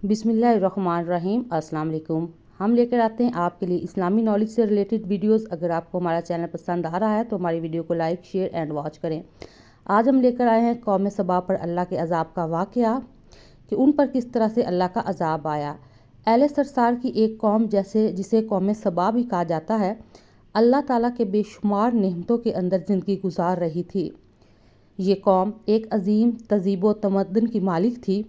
بسم اللہ الرحمن الرحیم۔ السلام علیکم۔ ہم لے کر آتے ہیں آپ کے لیے اسلامی نالج سے ریلیٹڈ ویڈیوز۔ اگر آپ کو ہمارا چینل پسند آ رہا ہے تو ہماری ویڈیو کو لائک، شیئر اینڈ واچ کریں۔ آج ہم لے کر آئے ہیں قوم سبا پر اللہ کے عذاب کا واقعہ کہ ان پر کس طرح سے اللہ کا عذاب آیا۔ اہل سرسار کی ایک قوم جسے قوم سبا بھی کہا جاتا ہے، اللہ تعالیٰ کے بے شمار نعمتوں کے اندر زندگی گزار رہی تھی۔ یہ قوم ایک عظیم تہذیب و تمدن کی مالک تھی۔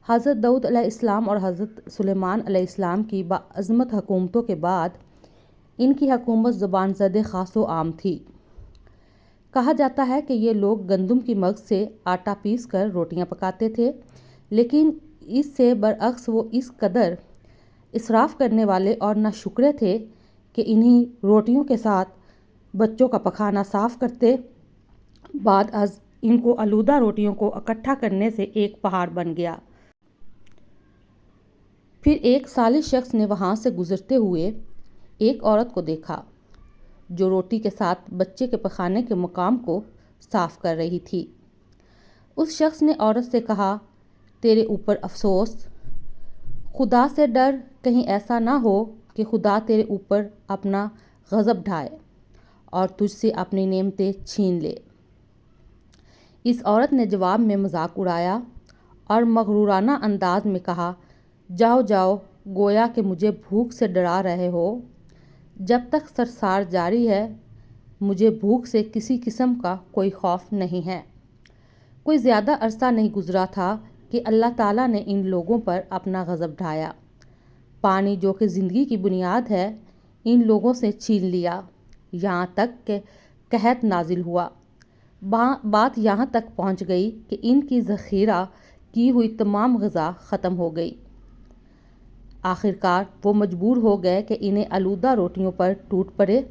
حضرت داؤد علیہ السلام اور حضرت سلیمان علیہ السلام کی باعظمت حکومتوں کے بعد ان کی حکومت زبان زد خاص و عام تھی۔ کہا جاتا ہے کہ یہ لوگ گندم کی مغز سے آٹا پیس کر روٹیاں پکاتے تھے، لیکن اس سے برعکس وہ اس قدر اسراف کرنے والے اور ناشکرے تھے کہ انہی روٹیوں کے ساتھ بچوں کا پخانہ صاف کرتے۔ بعد از ان کو آلودہ روٹیوں کو اکٹھا کرنے سے ایک پہاڑ بن گیا۔ پھر ایک صالح شخص نے وہاں سے گزرتے ہوئے ایک عورت کو دیکھا جو روٹی کے ساتھ بچے کے پخانے کے مقام کو صاف کر رہی تھی۔ اس شخص نے عورت سے کہا، تیرے اوپر افسوس، خدا سے ڈر، کہیں ایسا نہ ہو کہ خدا تیرے اوپر اپنا غضب ڈھائے اور تجھ سے اپنی نعمتیں چھین لے۔ اس عورت نے جواب میں مذاق اڑایا اور مغرورانہ انداز میں کہا، جاؤ جاؤ، گویا کہ مجھے بھوک سے ڈرا رہے ہو۔ جب تک سرسار جاری ہے مجھے بھوک سے کسی قسم کا کوئی خوف نہیں ہے۔ کوئی زیادہ عرصہ نہیں گزرا تھا کہ اللہ تعالیٰ نے ان لوگوں پر اپنا غضب ڈھایا۔ پانی جو کہ زندگی کی بنیاد ہے ان لوگوں سے چھین لیا، یہاں تک کہ قحط نازل ہوا۔ بات یہاں تک پہنچ گئی کہ ان کی ذخیرہ کی ہوئی تمام غذا ختم ہو گئی۔ آخرکار وہ مجبور ہو گئے کہ انہیں آلودہ روٹیوں پر ٹوٹ پڑے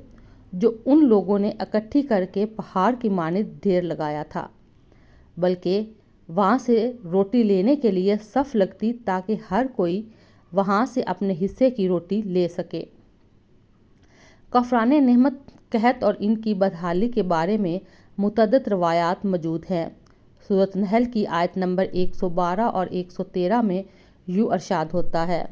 جو ان لوگوں نے اکٹھی کر کے پہاڑ کی مانند ڈھیر لگایا تھا، بلکہ وہاں سے روٹی لینے کے لیے صف لگتی تاکہ ہر کوئی وہاں سے اپنے حصے کی روٹی لے سکے۔ کفران نعمت، قحط اور ان کی بدحالی کے بارے میں متعدد روایات موجود ہیں۔ سورۃ نحل کی آیت نمبر 112 اور 113 میں یوں ارشاد ہوتا ہے،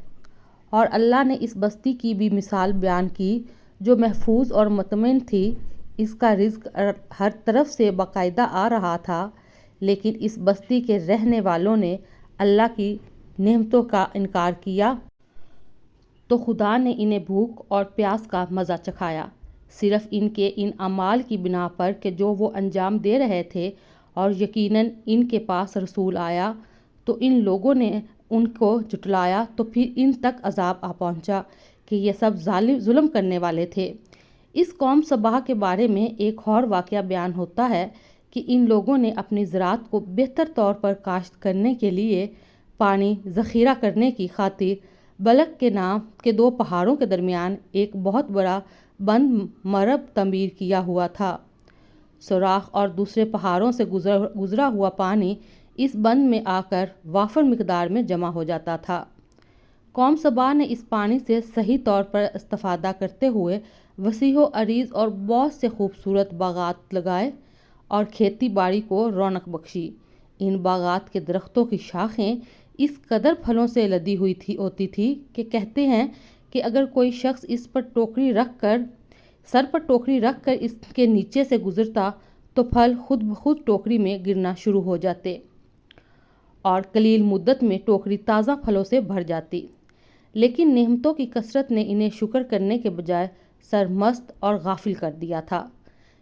اور اللہ نے اس بستی کی بھی مثال بیان کی جو محفوظ اور مطمئن تھی، اس کا رزق ہر طرف سے باقاعدہ آ رہا تھا، لیکن اس بستی کے رہنے والوں نے اللہ کی نعمتوں کا انکار کیا تو خدا نے انہیں بھوک اور پیاس کا مزہ چکھایا، صرف ان کے ان اعمال کی بنا پر کہ جو وہ انجام دے رہے تھے، اور یقیناً ان کے پاس رسول آیا تو ان لوگوں نے ان کو جھٹلایا تو پھر ان تک عذاب آ پہنچا کہ یہ سب ظلم کرنے والے تھے۔ اس قوم سبا کے بارے میں ایک اور واقعہ بیان ہوتا ہے کہ ان لوگوں نے اپنی زراعت کو بہتر طور پر کاشت کرنے کے لیے پانی ذخیرہ کرنے کی خاطر بلق کے نام کے 2 پہاڑوں کے درمیان ایک بہت بڑا بند مرب تعمیر کیا ہوا تھا۔ سوراخ اور دوسرے پہاڑوں سے گزرا ہوا پانی اس بند میں آ کر وافر مقدار میں جمع ہو جاتا تھا۔ قوم سبا نے اس پانی سے صحیح طور پر استفادہ کرتے ہوئے وسیع و عریض اور بہت سے خوبصورت باغات لگائے اور کھیتی باڑی کو رونق بخشی۔ ان باغات کے درختوں کی شاخیں اس قدر پھلوں سے لدی ہوتی تھی کہ کہتے ہیں کہ اگر کوئی شخص سر پر ٹوکری رکھ کر اس کے نیچے سے گزرتا تو پھل خود بخود ٹوکری میں گرنا شروع ہو جاتے اور قلیل مدت میں ٹوکری تازہ پھلوں سے بھر جاتی۔ لیکن نعمتوں کی کثرت نے انہیں شکر کرنے کے بجائے سرمست اور غافل کر دیا تھا،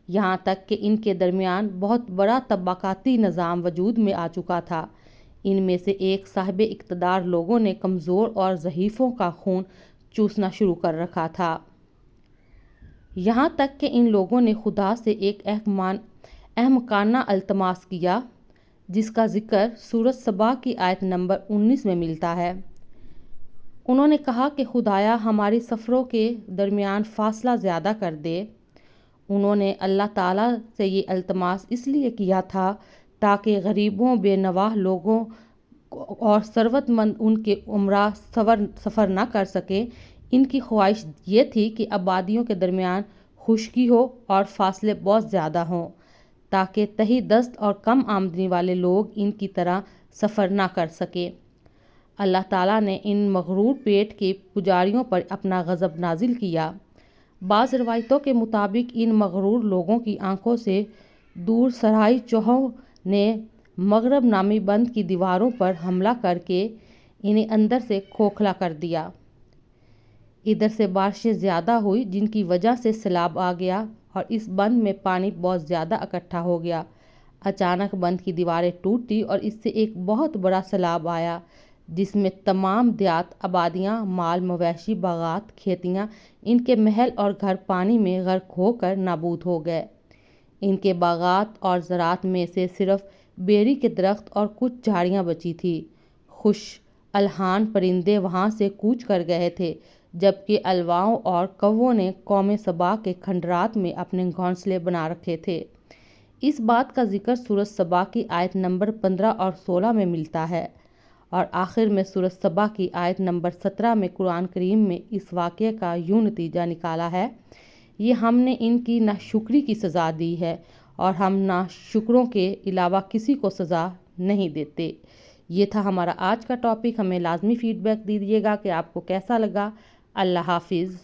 یہاں تک کہ ان کے درمیان بہت بڑا طبقاتی نظام وجود میں آ چکا تھا۔ ان میں سے ایک صاحب اقتدار لوگوں نے کمزور اور ضعیفوں کا خون چوسنا شروع کر رکھا تھا، یہاں تک کہ ان لوگوں نے خدا سے ایک احمقانہ التماس کیا جس کا ذکر سورۃ سبا کی آیت نمبر 19 میں ملتا ہے۔ انہوں نے کہا کہ خدایا ہماری سفروں کے درمیان فاصلہ زیادہ کر دے۔ انہوں نے اللہ تعالیٰ سے یہ التماس اس لیے کیا تھا تاکہ غریبوں، بے نواح لوگوں اور ثروت مند ان کے عمرہ سفر نہ کر سکیں۔ ان کی خواہش یہ تھی کہ آبادیوں کے درمیان خشکی ہو اور فاصلے بہت زیادہ ہوں تاکہ تہی دست اور کم آمدنی والے لوگ ان کی طرح سفر نہ کر سکیں۔ اللہ تعالیٰ نے ان مغرور پیٹ کے پجاریوں پر اپنا غضب نازل کیا۔ بعض روایتوں کے مطابق ان مغرور لوگوں کی آنکھوں سے دور سرائے چوہوں نے مغرب نامی بند کی دیواروں پر حملہ کر کے انہیں اندر سے کھوکھلا کر دیا۔ ادھر سے بارشیں زیادہ ہوئی جن کی وجہ سے سیلاب آ گیا اور اس بند میں پانی بہت زیادہ اکٹھا ہو گیا۔ اچانک بند کی دیواریں ٹوٹی اور اس سے ایک بہت بڑا سیلاب آیا جس میں تمام دیہات، آبادیاں، مال مویشی، باغات، کھیتیاں، ان کے محل اور گھر پانی میں غرق ہو کر نابود ہو گئے۔ ان کے باغات اور زراعت میں سے صرف بیری کے درخت اور کچھ جھاڑیاں بچی تھیں۔ خوش الحان پرندے وہاں سے کوچ کر گئے تھے جبکہ الواؤں اور کووں نے قوم سبا کے کھنڈرات میں اپنے گھونسلے بنا رکھے تھے۔ اس بات کا ذکر سورۃ سبا کی آیت نمبر 15 اور 16 میں ملتا ہے اور آخر میں سورۃ سبا کی آیت نمبر 17 میں قرآن کریم میں اس واقعے کا یوں نتیجہ نکالا ہے: یہ ہم نے ان کی ناشکری کی سزا دی ہے اور ہم ناشکروں کے علاوہ کسی کو سزا نہیں دیتے۔ یہ تھا ہمارا آج کا ٹاپک۔ ہمیں لازمی فیڈ بیک دیجیے گا کہ آپ کو کیسا لگا۔ اللہ حافظ۔